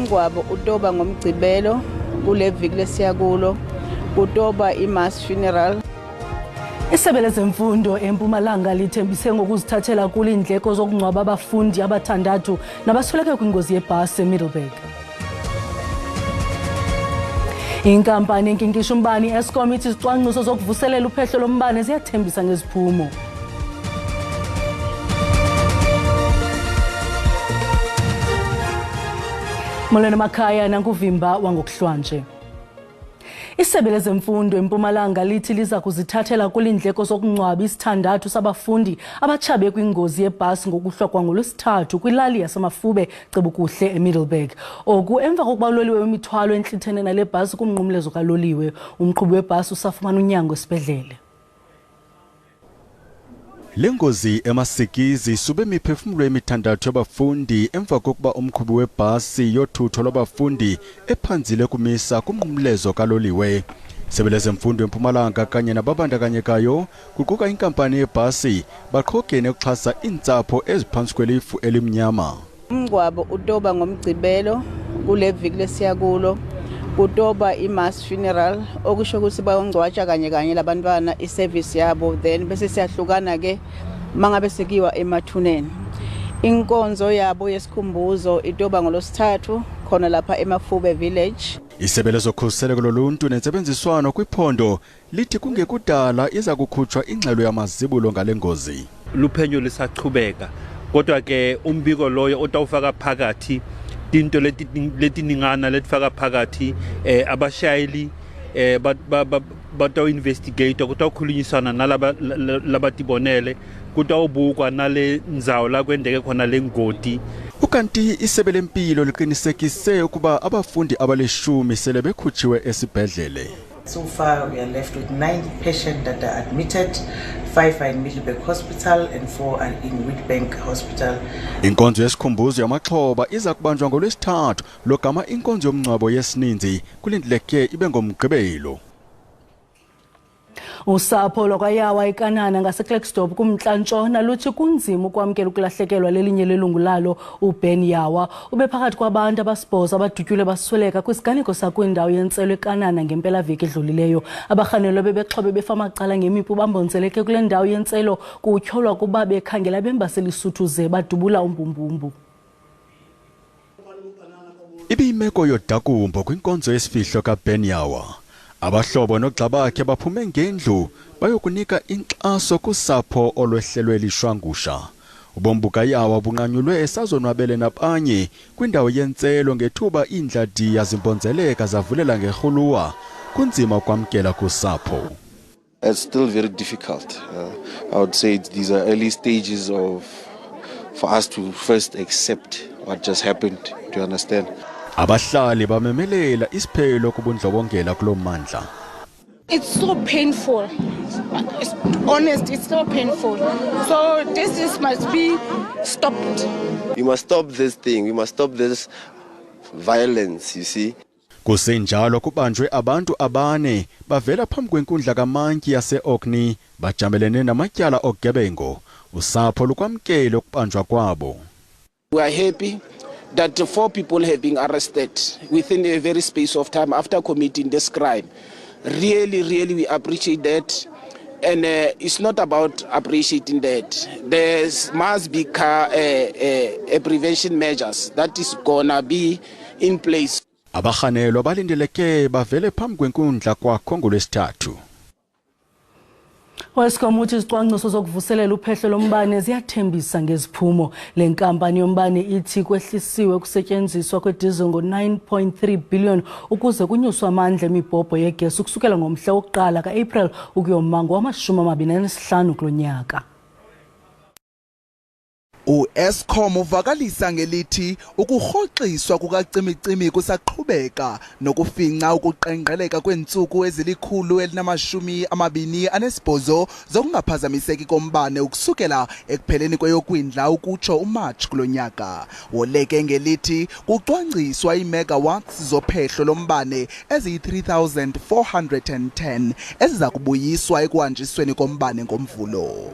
Umngcwabo utoba ngomgcibelo kule viki lesiyakulo kutoba imass funeral. Isebe lezemfundo eMpumalanga lithembise ngokuzithathela kule indleko zokungcwaba abafundi abathandathu nabasweleke kwingozi yebhasi eMiddleburg. Inkampani enkinkisha umbane Eskom ithi izicwangciso zokuvuselela uphehlo lombane ziyathembisa ngeziphumo. Molweni emakhaya nankuvimba wangokuhlwanje. Isebe lezemfundo eMpumalanga lithi liza kuzithathela kule indleko zokungcwaba isithandathu sabafundi abatshabe kwingozi yebhasi ngokuhlokwa ngolwesithathu kwilali yaseMafube Cebukuhle eMiddleburg. Oku emva kokuba uloliwe wemithwalo entlithene nale bhasi kumnqumlezo kaloliwe, umqhubi webhasi usafumana unyango esibhedlele. Lengozi emasikizi sube imiphefumulo emithandathu yabafundi emva kokuba umqhubi webhasi yothutho lwabafundi ephanzile kumisa kumnqumlezo kaloliwe. Isebe lezemfundo eMpumalanga kanye nababandakanyekayo kuquka inkampani yebhasi baqhogene ukuxhasa iintsapho eziphansi kwelifu elimnyama. Umngcwabo utoba ngomgcibelo kule viki lesiyakulo kutoba imass funeral okusho ukuthi bayongcwatsha kanye labantwana iservice yabo, then bese siyahlukana ke mangabe sekiwa emathuneni. Inkonzo yabo yesikhumbuzo itoba ngolosithathu khona lapha eMafube village. Isebe lezokhuseleko loluntu nensebenziswano kwiphondo lithi kungekudala iza kukhutshwa ingxelo yamazibulo ngale ngozi. Luphenyo lisachubeka kodwa ke umbiko loyo otawufaka phakathi into letiningana letifaka phakathi abashayeli bataw investigate kutawukhulunyisana nalabatibonele kutawubukwa nale ndzawo la kwendeke khona lengoti. Ukanti isebe lempilo liqinisekise ukuba abafundi abaleshumi sele bekhutshiwe esibhedlele. So far, we are left with 9 patients that are admitted. 5 are in Middleburg Hospital and 4 are in Witbank Hospital. Inkonzo yesikhumbuzo yamaxhoba iza kubanjwa ngolwesithathu logama inkonzo yomngcwabo yesininzi kulindeleke ibe ngomgqibelo. Usapho lokwayawa eKanana ngaseKlerksdorp kumntla-ntshona luthi kunzima ukwamkela ukulahlekelwa lelinye lelungu lalo uBen Yawa ubephakathi kwabantu abasibhozo abadutyule basweleka kwisiganeko sakwindawo yentselo eKanana ngempelaveki edlulileyo. Abarhanelwa bebexhobe befamacala ngemipu bambonzeleke kule ndawo yentselo kutyholwa kuba bekhangela bembaselisuthuze badubula umbumbumbu. Ibiyimeko yodakumbo kwinkonzo yesifihlo kaBen Yawa. Abahlobo nogxa bakhe baphume ngendlu bayokunika inkxaso kusapho olwehlelwe lishwangusha. Ubomi bukaYawa bunqanyulwe esazonwabele nabanye kwindawo yentselo ngethuba iindladi yazimbonzeleka zavulela ngerhuluwa kunzima ukwamkela kusapho. It's still very difficult. I would say these are early stages for us to first accept what just happened, do you understand? Abahlali bamemelela isiphelo kubundlobongela kulomandla. It's so painful. It's honest, it's so painful. So this must be stopped. We must stop this thing. We must stop this violence, you see. Kusenjalo kubanjwe abantu abane bavela phambi kwenkundla kaMantyi yaseOkni bajamelene namatyala ogebengo. Usapho lukwamkele ukubanjwa kwabo. We are happy that 4 people have been arrested within a very space of time after committing this crime. Really, we appreciate that. And it's not about appreciating that. There must be prevention measures that is gonna be in place. Abahanelwa balindeleke bavele phambi kwenkundla kwakho ngolwesithathu. Eskom uthi izicwangciso zokuvuselela uphehlo lombane ziyathembisa ngeziphumo. Le nkampani yombane ithi kwehlisiwe ukusetyenziswa kwediesel ngo-9.3 billion ukuze kunyuswe amandla emibhobho yegesi ukusukela ngomhla wokuqala kaApril ukuyoma ngowama-25 kulo nyaka. Eskom uvakalisa ngelithi ukurhoxiswa kukacimicimi kusaqhubeka nokufinca ukuqenqgeleka kweentsuku ezili-128 zokungaphazamiseki kombane ukusukela ekupheleni kweyokwindla ukutsho uMarch kulo nyaka. Woleke ngelithi kucwangciswa iimegawatts zophehlo lombane eziyi-3410 eziza kubuyiswa ekuhanjisweni kombane ngomvulo.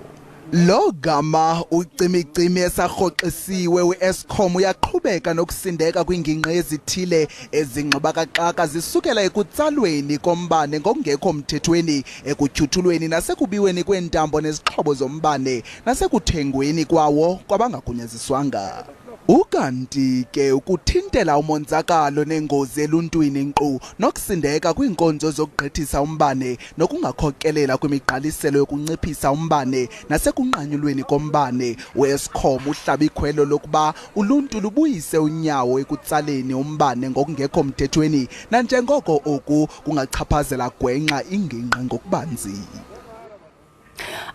Lo gama ucimicimi esarhoxisiwe we-Eskom uyaqhubeka nokusindeka kwingingqi ezithile ezingxubakaxaka zisukela ekutsalweni kombane ngokungekho mthethweni, ekutyhuthulweni nasekubiweni kweentambo nezixhobo zombane nasekuthengweni kwawo kwabangagunyaziswanga. Ukanti ke ukuthintela umonzakalo nengozi eluntwini nkqu nokusindeka kwiinkonzo zokugqithisa umbane nokungakhokelela kwimigqaliselo yokunciphisa umbane nasekunqanyulweni kombane, we-Eskom uhlaba ikhwelo lokuba uluntu lubuyise unyawo ekutsaleni umbane ngokungekho mthethweni nanjengoko oku kungachaphazela gwenxa ingingqi ngokubanzi.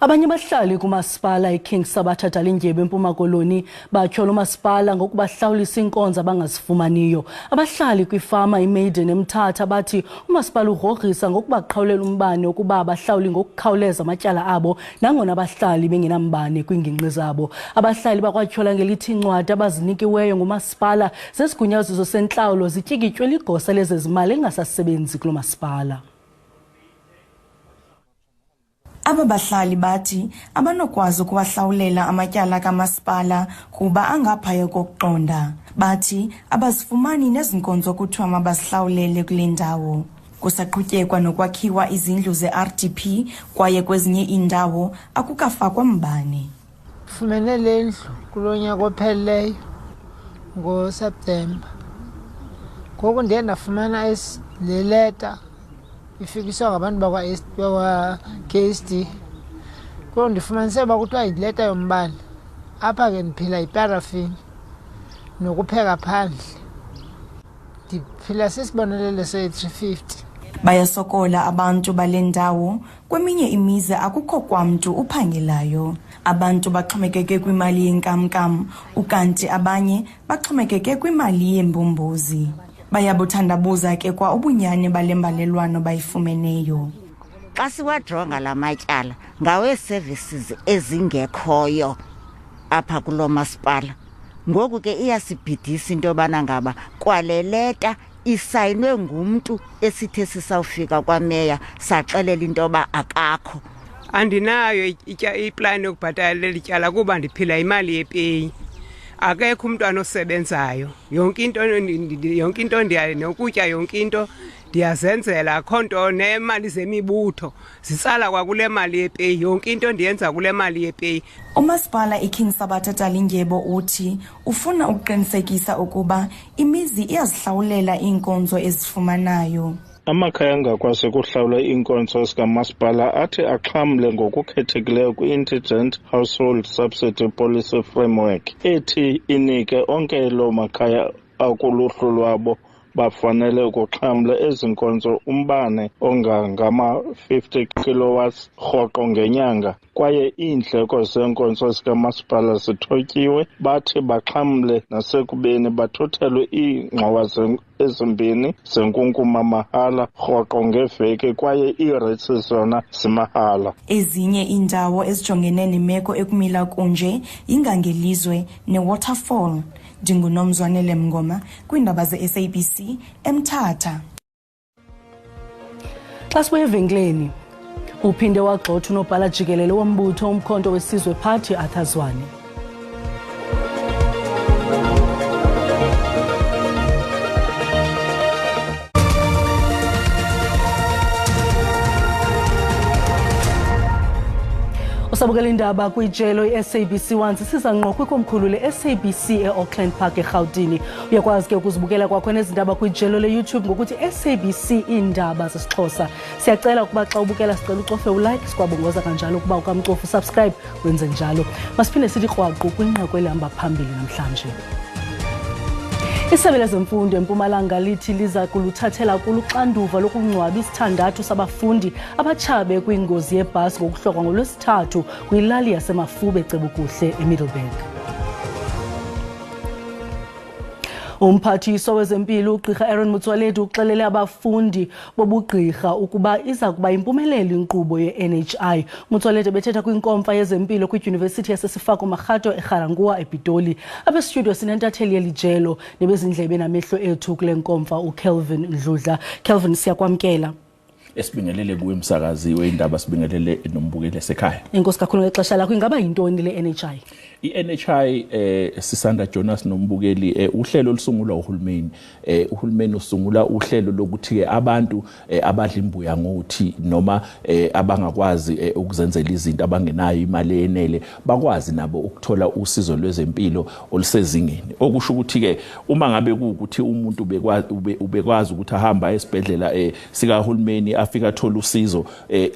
Abanye abahlali kumasipala iKing Sabatha Dalindyebo eMpuma Koloni batyhola umasipala ngokubahlawulisa iinkonzo abangazifumaniyo. Abahlali kwifama iMaiden eMthatha bathi umasipala ugrogrisa ngokubaqhawulela umbane ukuba abahlawuli ngokukhawuleza amatyala abo nangona abahlali bengenambane kwiingingqi zabo. Abahlali bakwatyhola ngelithi incwadi abazinikiweyo ngumasipala zesigunyaziso sentlawulo zityikitywe ligosa lezezimali elingasasebenzi kulo masipala. Aba bahlali bathi abanokwazi ukuwahlawulela amatyala kamasipala kuba angaphaya kokuqonda. Bathi abazifumani nezinkonzo kuthiwa mabazihlawulele kule ndawo. Kusaqhutyekwa nokwakhiwa izindlu ze-RDP kwaye kwezinye iindawo akukafakwa mbane. Fumene le ndlu kulo nyaka ophelileyo ngoSeptemba. Ngoku ndiye ndafumana le leta ifikiswa ngabantu bakwa-KSD. Kodwa ndifumanise uba kuthiwa yileta yombane. Apha ke ndiphila iparafini nokupheka phandle. Ndiphila sisibonelelo se-350. Bayasokola abantu bale ndawo, kweminye imizi akukho kwamntu uphangelayo. Abantu baxhomekeke kwimali yenkamnkam, ukanti abanye baxhomekeke kwimali yembombozi. Bayabuthandabuza ke kwa ubunyani bale mbalelwano bayifumeneyo. Xa siwajonga la matyala ngawe-services ezingekhoyo apha kulo masipala. Ngoku ke iyasibhidisa into yobana ngaba kwaleleta isayinwe ngumntu esithe sisawufika kwameya saxelela into yoba akakho. Andinayo iplani yokubhatala leli tyala kuba ndiphila imali yepeyi. Akekho umntwana osebenzayo. Yonke into nokutya yonke into ndiyazenzela, akho nto nemali zemibutho zitsala kwakule mali yepeyi. Yonke into ndiyenza kule mali yepeyi. Umasipala iKing Sabatha Dalindyebo uthi ufuna ukuqinisekisa ukuba imizi iyazihlawulela iinkonzo ezifumanayo. Amakhaya angakwazi ukuhlawula iinkonzo zikamasipala athi axhamle ngokukhethekileyo kwi-Intelligent Household Subsidy Policy Framework ethi inike onke loo makhaya akuluhlu lwabo bafanele ukuxhamla ezinkonzo umbane ongangama-50 kilowatts rhoqo ngenyanga kwaye iindleko zeenkonzo zikamasipala zithotyiwe. Bathi baxhamle nasekubeni bathuthelwe iingxowa ezimbini zenkunkuma mahala rhoqo ngeveki kwaye iireyitsi zona zimahala. Ezinye iindawo ezijongene nemeko ekumila kunje yingangelizwe neWaterfall. NdinguNomzwanele Mngoma kwiindaba ze-SABC eMthatha. Xa sibuya evenkileni, uphinde wagxotha unobhala jikelele wombutho Umkhonto weSizwe Party Arthur Zwane. Sabukela indaba kwijelo iSABC 1 sisiza ngqo kwikomkhulu leSABC eAuckland Park eGauteng. Uyakwazi ke ukuzibukela kwakho nezindaba kwijelo leYouTube ngokuthi SABC Indaba zesiXhosa. Siyacela ukuba xa ubukela sicela ucofe ulike, sikwabongoza kanjalo ukuba ukamcofa usubscribe wenze njalo. Masiphinde sithi krwaqu kwinqaku elihamba phambili namhlanje. Isebe lezemfundo eMpumalanga lithi liza kuluthathela kuluxanduva lokungcwaba isithandathu sabafundi abatshabe kwingozi yebhasi ngokuhlokwa ngolwesithathu kwilali yaseMafube eCebukuhle eMiddleburg. Umphathiswa wezempilo uGqirha Aaron Motsoaledi uxelele abafundi bobugqirha ukuba iza kuba impumelelo inkqubo ye-NHI. Motsoaledi bethetha kwinkomfa yezempilo kwidyunivesithi yaseSifako Marhato eGarangua ePitoli. Abestudio sinentatheli yelijelo nebezindlebe namehlo ethu kule nkomfa uKelvin Dludla. Kelvin, siyakwamkela. esibingelele kuwe umsakazi weindaba sibingelele nombukeli esekhaya. Inkosi kakhulu ngexesha lakho ingaba yintoni le NHI? I-NHI Sisanda Jonas nombukeli uhlelo olusungulwa uhulumeni uhulumeni usungula uhlelo lokuthi ke abantu abadla imbuya ngothi noma abangakwazi ukuzenzela izinto abangenayo imali enele bakwazi nabo ukuthola usizo lwezempilo olusezingeni okusho ukuthi ke uma ngabe ukuthi umuntu ubekwazi ukuthi ahamba esibhedlela sika uhulumeni afika athola usizo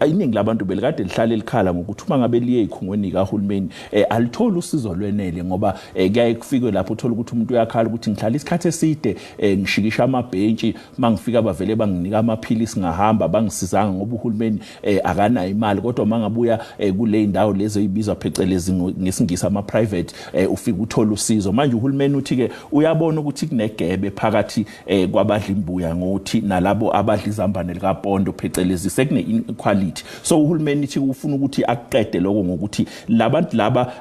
iningi labantu belikade lihlale likhala ngokuthi uma ngabe liye ikhungweni kahulumeni alithola usizo lwenele ngoba kuyaye kufike lapho uthola ukuthi umuntu uyakhala ukuthi ngihlala isikhathi eside ngishikisha amabhentshi mangifika bavele banginika amaphilisi ngahamba bangisizanga ngoba uhulumeni akanayo imali kodwa mangabuya kule indawo lezo ezibizwa phecelezi ngesingisi ama private ufika uthola usizo manje uhulumeni uthi ke uyabona ukuthi kunegebe phakathi kwabadla imbuya ngothi nalabo abadla izambane lika Pondo phecelezi sekune inequality so uhulumeni uthi ufuna ukuthi akuqede lokho ngokuthi labantu laba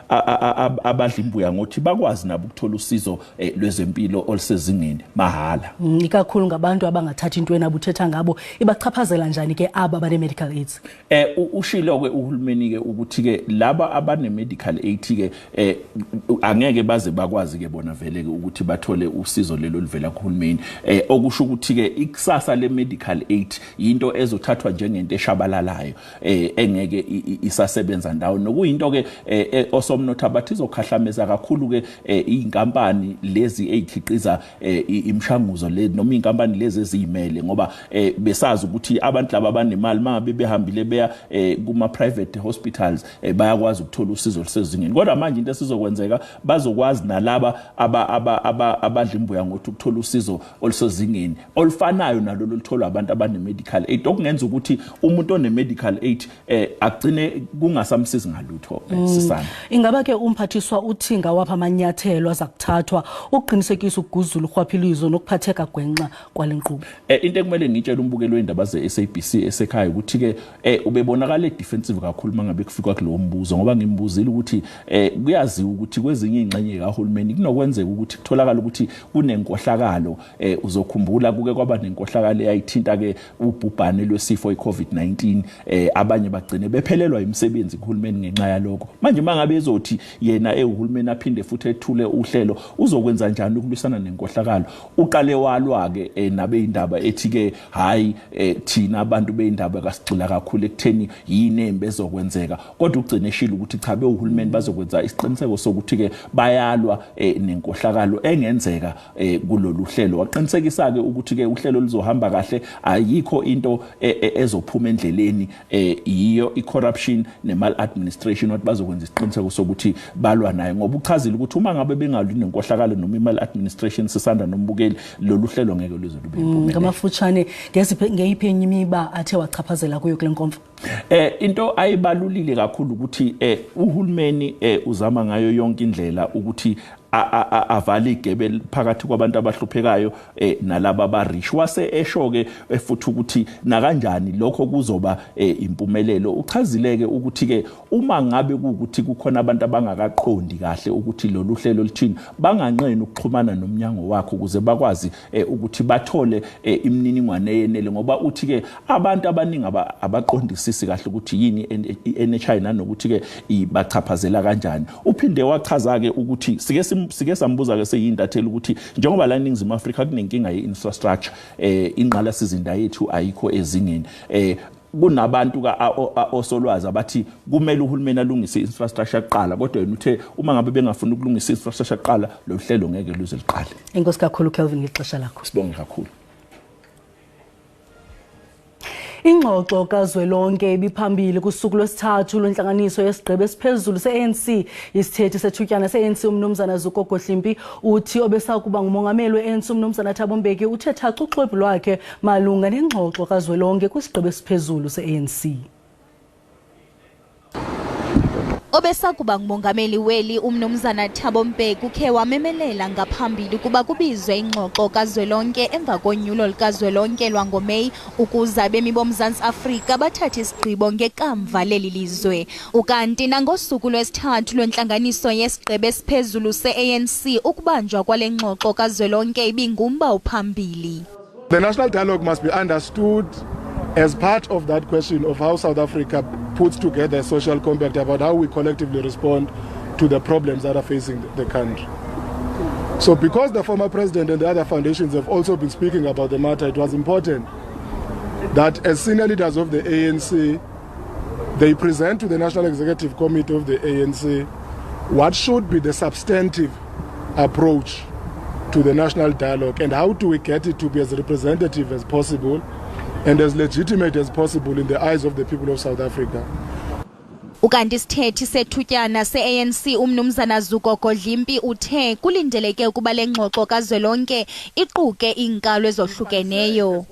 abadla imbuya ngothi bakwazi nabo ukuthola usizo lwezempilo olusezingeni mahala ikakhulu ngabantu abangathathi into enabo uthetha ngabo ibachaphazela njani ke aba bane medical aids ushilo ke uhulumeni ke ukuthi ke laba abane medical aid ke angeke baze bakwazi ke bona vele ke ukuthi bathole usizo lelo livela kuhulumeni okusho ukuthi ke ikusasa le medical aid into ezothathwa njengento eshabalalayo engeke isasebenza ndawo nokuyinto ke osomnotho abathi izokhahlameza kakhulu ke inkampani lezi ezikhiqiza imshanguzo le noma inkampani lezi ezimele ngoba besazi ukuthi abantu laba abanemali mangabe behambile beya kuma private hospitals bayakwazi ukuthola usizo olusezingeni kodwa manje into esizokwenzeka bazokwazi nalaba abadla imbuya ngothi ukuthola usizo olusezingeni olufanayo nalolu litholwa abantu abane medical aid okungenza ukuthi umuntu one medical aid agcine kungasamsizi ngalutho Sisanda ingaba ke umphathiswa uthi ngawapha amanyathelo azakuthathwa ukuqinisekisa ukuguzula ukhwaphilizo nokuphatheka gwenxa kwalenkqubo into ekumele ngitshela umbukeli weindaba ze-SABC esekhaya ukuthi ke ubebonakala defensive kakhulu mangabe kufika kulowo mbuzo ngoba ngimbuzile ukuthi kuyaziwa ukuthi kwezinye ingxenye kahulumeni kunokwenzeka ukuthi kutholakala ukuthi kunenkohlakalo uzokhumbula kuke kwaba nenkohlakalo eyayithinta ke ubhubhane lwesifo iCovid-19 abanye bagcine bephelelwa imisebenzi kuhulumeni ngenxa yalokho manje mangabe ezothi yena uhulumeni aphinde futhi ethule uhlelo uzokwenza njani ukulwisana nenkohlakalo uqale walwa ke nabe indaba ethi ke hayi thina abantu beindaba kasigxila kakhulu ekutheni yini embe ezokwenzeka kodwa ugcine eshila ukuthi cha uhulumeni bazokwenza isiqiniseko sokuthi ke bayalwa nenkohlakalo engenzeka kulolu hlelo waqinisekisa ke ukuthi ke uhlelo lizohamba kahle ayikho into ezophuma endleleni yiyo icorruption nemaladministration wathi bazokwenza isiqiniseko sokuthi balwa naye ngoba uchazile ukuthi uma ngabe bengalwi nenkohlakalo noma imaladministration Sisanda nombukeli lolu hlelo ngeke luze lube impumelelo ngamafuthane ngeyiphi imiba athe wachaphazela kuyo kule nkonzo into ayibalulile kakhulu ukuthi uhulumeni uzama ngayo yonke indlela ukuthi avale igebe phakathi kwabantu abahluphekayo nalabo abarish wase eshoke futhi ukuthi na kanjani lokho kuzoba impumelelo uchazileke ukuthi ke uma ngabe ukuthi kukhona abantu abangakaqondi kahle ukuthi lolu hlelo lithini banganqeni ukuxhumana nomnyango wakho ukuze bakwazi ukuthi bathole imininingwane yenele ngoba uthi ke abantu abaningi abaqondisisi kahle ukuthi yini iNHI nanokuthi ke ibachaphazela kanjani uphinde wachaza ke ukuthi sike sambuza ke seyindathela ukuthi njengoba la eNingizimu Afrika kunenkinga ye-infrastructure inqala sizinda yethu ayikho ezingeni kunabantu osolwazi abathi kumele uhulumeni alungise infrastructure kuqala kodwa yena uthe uma ngabe bengafuna ukulungisa infrastructure kuqala lo hlelo ngeke luze liqale Inkosi kakhulu Kelvin ngixesha lakho sibonge kakhulu Ingxoxo kazwelonke ibiphambili kusuku lwesithathu lwenhlanganiso yesigqebe esiphezulu se-ANC isithethi sethutyana se-ANC umnumzana Zuko Hlimpi uthi obesakuba ngumongameli we-ANC umnumzana Thabo Mbeki uthe thaca uxwebhu lwakhe malunga nengxoxo kazwelonke kwisigqebe esiphezulu se-ANC Obesakuba ngumongameli weli umnumzana Thabo Mbeki ukhe wamemelela ngaphambili kuba kubizwe ingxoxo kazwelonke emva konyulo likazwelonke lwangoMeyi ukuze abemi boMzantsi Afrika bathathe isigqibo ngekamva leli lizwe. Ukanti nangosuku lwesithathu lwenhlanganiso yesigqebe esiphezulu se-ANC ukubanjwa kwale ngxoxo kazwelonke ibingumba uphambili. The national dialogue must be understood as part of that question of how South Africa puts together a social compact about how we collectively respond to the problems that are facing the country. So because the former president and the other foundations have also been speaking about the matter, it was important that as senior leaders of the ANC, they present to the National Executive Committee of the ANC what should be the substantive approach to the national dialogue and how do we get it to be as representative as possible and as legitimate as possible in the eyes of the people of South Africa. Ukanti isithethi sethutyana se-ANC umnumzana Zuko Godlimpi uthe kulindeleke ukuba le ngxoxo kazwelonke iquke iinkalo ezohlukeneyo.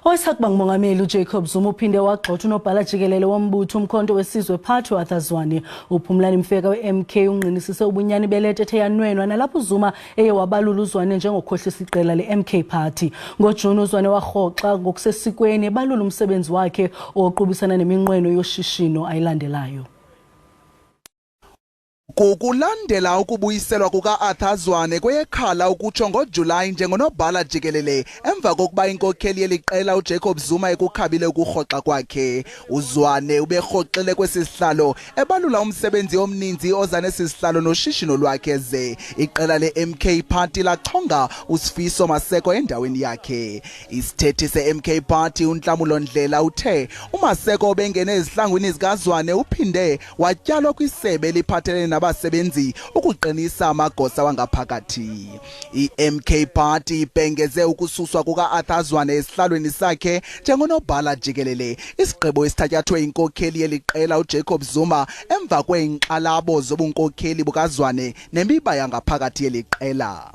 Owesakuba ngumongameli uJacob Zuma uphinde wagxotha unobhala jikelele wombutho umkhonto wesizwe Phathi Arthur Zwane. uPhumlani Mfeka we-MK unqinisise ubunyani belete ethe yanwenwa nalapho uZuma eye wabalula uZwane njengokhohlisa iqela le-MK Party. NgoJuni uZwane warhoxa ngokusesikweni ebalula umsebenzi wakhe oqubisana neminqweno yoshishino ayilandelayo. Kukulandela ukubuyiselwa kuka-Arthur Zwane kweyekhala ukutsho ngoJulayi njengonobhala jikelele emva kokuba inkokheli yeliqela uJacob Zuma ekukhabile ukurhoxa kwakhe. uZwane uberhoxile kwesi sihlalo ebalula umsebenzi omninzi oza nesi sihlalo noshishino lwakhe ze iqela le-MK Party lachonga uSifiso Maseko endaweni yakhe. Isithethi se-MK Party uNhlamulo Ndlela uthe uMaseko obengene ezihlangwini zikaZwane uphinde watyalwa kwisebe eliphathelene abasebenzi ukuqinisa amagosa wangaphakathi. i-MK Party ibhengeze ukususwa kuka-Arthur Zwane esihlalweni sakhe njengonobhala jikelele, isigqibo esithatyathwe inkokheli yeliqela uJacob Zuma emva kweenkxalabo zobunkokheli bukaZwane nemiba yangaphakathi yeliqela.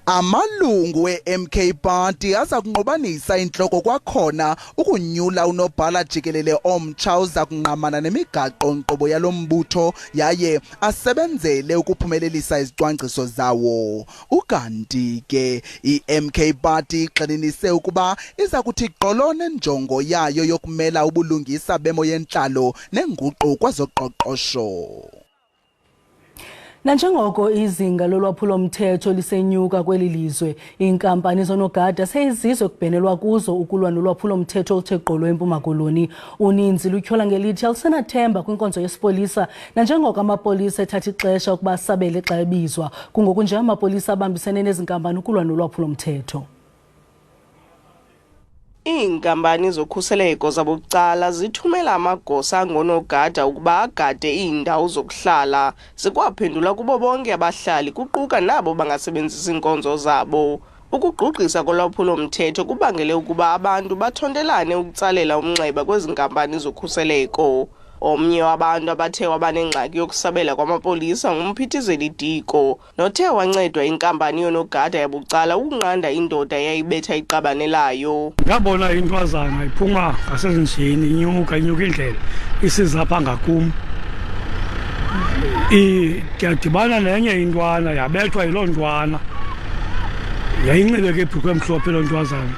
Amalungu we-MK Party aza kunqobanisa inhloko kwakhona ukunyula unobhala jikelele omtsha uza kunqamana nemigaqo nkqubo yalo mbutho yaye asebenzele ukuphumelelisa izicwangciso zawo. Ukanti ke i-MK Party ixelinise ukuba iza kuthi gqolo nenjongo yayo yokumela ubulungisa bemo yentlalo nenguqu kwezoqoqosho. Nanjengoko izinga lolwaphulomthetho lisenyuka kweli lizwe, iinkampani zonogada seyizizwe kubhenelwa kuzo ukulwa nolwaphulomthetho oluthe gqolo eMpuma Koloni. Uninzi lutyhola ngelithi alusenathemba kwinkonzo yesipolisa nanjengoko amapolisa ethatha ixesha ukuba asabele xa ebizwa. Kungoku nje amapolisa abambisene nezi nkampani ukulwa nolwaphulomthetho. Iinkampani zokhuseleko zabucala zithumela amagosa angonogada ukuba agade iindawo zokuhlala, zikwaphendula kubo bonke abahlali kuquka nabo bangasebenzisi inkonzo zabo. Ukugqugqisa kolwaphulomthetho kubangele ukuba abantu bathondelane ukutsalela umnxeba kwezi nkampani zokhuseleko. Omnye wabantu abathe wabanengxaki yokusabela kwamapolisa ngumphithizeli Diko, nothe wancedwa inkampani yonogada yabucala ukunqanda indoda eyayibetha iqabane layo. Ngabona intwazana iphuma ngasezindlini inyuka indlela isiza apha ngakum. Ndiyadibana nenye intwana yabethwa yiloo ntwana. Yayinxibeke ibhrukhwe emhlophe loo ntwazana.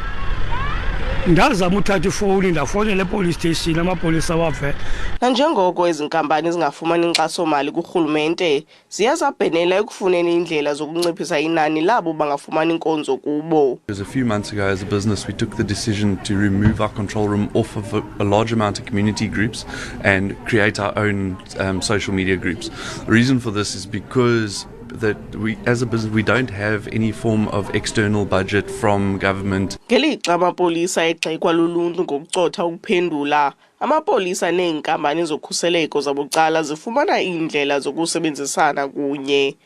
Ndazama uthatha ifowuni ndafowunela epolice station amapolisa wave. Nanjengoko izinkampani zingafumani inkxaso-mali kurhulumente, ziyazabhenela ekufuneni indlela zokunciphisa inani labo bangafumani inkonzo kubo. A few months ago as a business we took the decision to remove our control room off of a large amount of community groups and create our own social media groups. The reason for this is because that we as a business we don't have any form of external budget from government. Ngelixa amapolisa egxekwa luluntu ngokucotha ukuphendula, amapolisa neenkampani zokhuseleko zabucala zifumana iindlela zokusebenzisana kunye.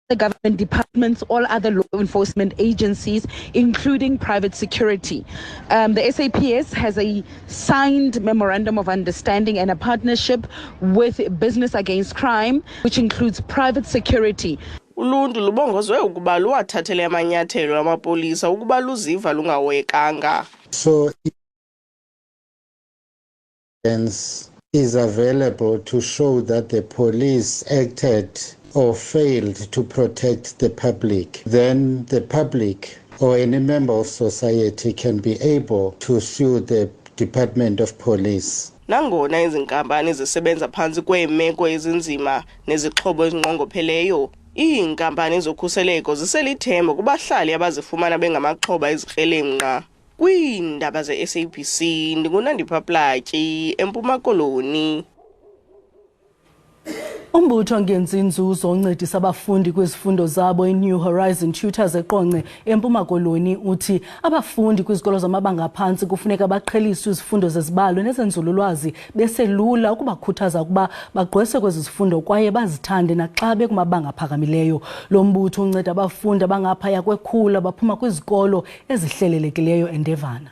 The government departments, all other law enforcement agencies, including private security. The SAPS has a signed memorandum of understanding and a partnership with Business Against Crime, which includes private security. Uluntu lubongozwe ukuba luwathathele amanyathelo amapolisa ukuba luziva lungahoyekanga. So evidence is available to show that the police acted or failed to protect the public, then the public or any member of society can be able to sue the Department of Police. Nangona izinkampani zisebenza phansi kweemeko ezinzima nezixhobo ezinqongopheleyo, Iinkampani zokhuseleko ziselithemba kubahlali abazifumana bengamaxhoba ezikrelemnqa. Kwiindaba ze-SABC ndinguNandipha Platyi eMpuma Koloni. Umbutho ongenzi inzuzo oncedisa abafundi kwizifundo zabo iNew Horizon Tutors eQonce eMpuma Koloni uthi abafundi kwizikolo zamabanga aphantsi kufuneka baqheliswe izifundo zezibalo nezenzululwazi beselula ukubakhuthaza ukuba bagqwese kwezi zifundo kwaye bazithande naxa bekumabanga aphakamileyo. Lo mbutho unceda abafundi abangaphaya kwekhulu abaphuma kwizikolo ezihlelelekileyo eNdevana.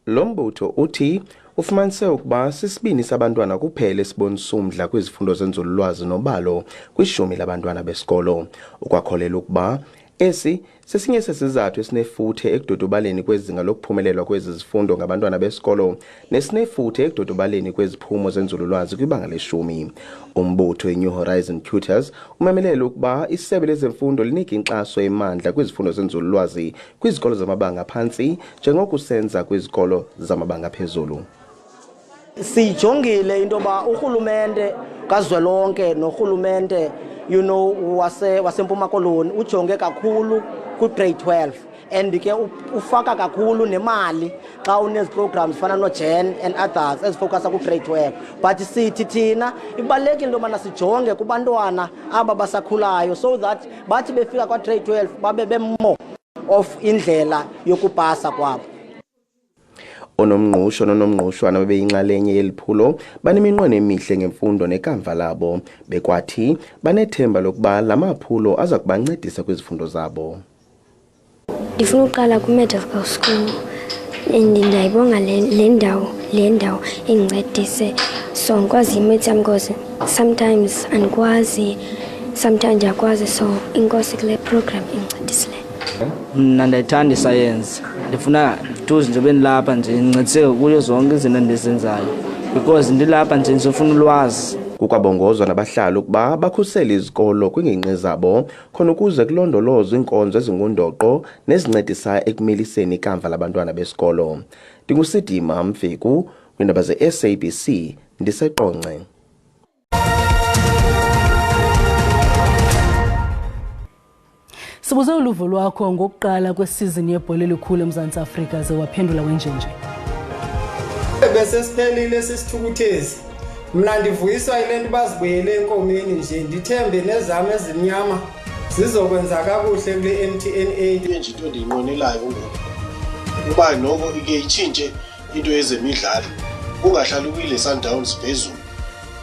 Lo mbutho uthi ufumanise ukuba sisibini sabantwana kuphela esibonisa umdla kwizifundo zenzululwazi nobalo kwishumi labantwana besikolo. Ukwakholela ukuba esi sesinye sesizathu esinefuthe ekudodobaleni kwezinga lokuphumelelwa kwezi zifundo ngabantwana besikolo nesinefuthe ekudodobaleni kweziphumo zenzululwazi kwibanga leshumi. Umbutho iNew Horizon Tutors umemelela ukuba isebe lezemfundo linika inkxaso emandla kwizifundo zenzululwazi kwizikolo zamabanga aphantsi njengokusenza kwizikolo zamabanga phezulu. Sijongile into ba urhulumente kazwelonke norhulumente wasempuma Koloni ujonge kakhulu ku grade 12 and ke ufaka kakhulu nemali xa unezi programs fana no Gen and others ezifocusa ku grade 12 but sithi thina ibalekile into mana sijonge kubantwana aba basakhulayo so that bathi befika kwa grade 12 babe bemo of indlela yokupasa kwabo. Onomngqusho nonomngqushwana bebeyinxalenye yeliphulo baneminqweno emihle ngemfundo nekamva labo bekwathi banethemba lokuba lamaphulo aza kubancedisa kwizifundo zabo. Ndifuna uqala ku-medical school ndiyayibonga le ndawo engincedise so ngikwazi imaths yam because sometimes andikwazi sometimes ndiyakwazi so inkosi kule program engincedisile. Mna ndiyayithanda isayensi ndifuna tuzi nje benilapha nje ndincediseke kuyo zonke izinto endizenzayo because ndilapha nje ndizofuna ulwazi. Kukwabongozwa nabahlali ukuba bakhusele izikolo kwingingqi zabo khona ukuze kulondolozwe inkonzo ezingundoqo nezincedisa ekumeliseni ikamva labantwana besikolo. Ndingusidima Mfiku kwindaba ze-SABC ndiseQonce. Sibuze uluvo lwakho ngokuqala kwesizini yebhola elikhulu eMzantsi Afrika ze waphendula wenjenje. Bese siphelile sisithukuthezi. Mna ndivuyiswa ile nto bazibuyele enkomeni nje ndithembe nezami ezimnyama zizokwenza kakuhle kule MTN8 nje into endiyinqwenelayo ngoku. Uba noko ike itshintshe into yezemidlalo. Kungahlali kuyile Sundowns phezulu.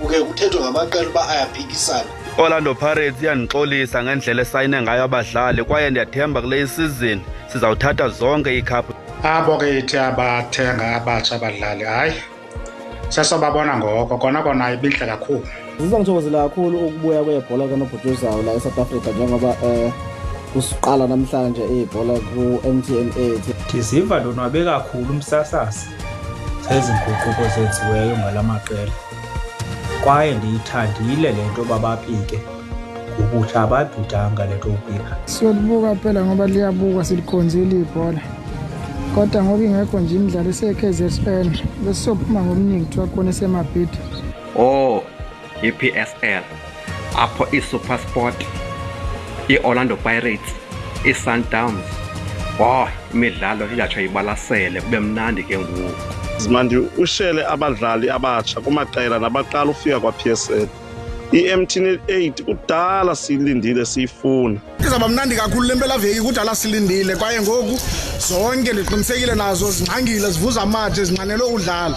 Uke kuthethwe ngamaqela ba ayaphikisana. Orlando Pirates yanixolisa ngendlela esayine ngayo abadlali kwaye ndiyathemba kule season sizawuthatha zonke ikhaphu. Abo ke ithi abathenga abatsha abadlali hayi sasababona ngoko kona ibintle kakhulu. Zizangithokozela kakhulu ukubuya kwebhola kanobhutuzayo la eSouth Africa njengoba kusiqala namhlanje ibhola ku-MTN8. Ndiziva ndonwabe kakhulu umsasasi sezinguquko zenziweyo ngalamaqela kwaye ndiyithandile lento babapike ukuthi abadudanga lento upika. Siyolibuka phela ngoba liyabuka silikhonzile ibhola kodwa ngoba ingekho nje imidlalo ese-KZN bese sophuma ngobuningi kuthiwa khona esemabhidi. i-PSL apho i-SuperSport i-Orlando Pirates i-Sundowns imidlalo iyatsho ibalasele kube mnandi ke ngoku. Zimandi ushele abadlali abatsha kumaqela nabaqala ufika kwa-PSL. i-MTN8 kudala silindile siyifuna. Izaba mnandi kakhulu lempelaveki kudala silindile kwaye ngoku zonke ndiqinisekile nazo zingxangile zivuza amathe zinqanelwe udlala.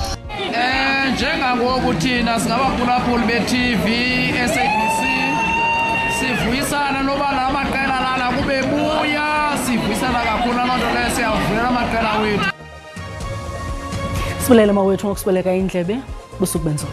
Njengangoku thina singabaphulaphuli be-TV SABC sivuyisana noba la maqela lana kube buya sivuyisana kakhulu loo nto leyo siyavulela amaqela wethu. Sibulele mawethu ngokusibeleka indlebe busuku benzolo.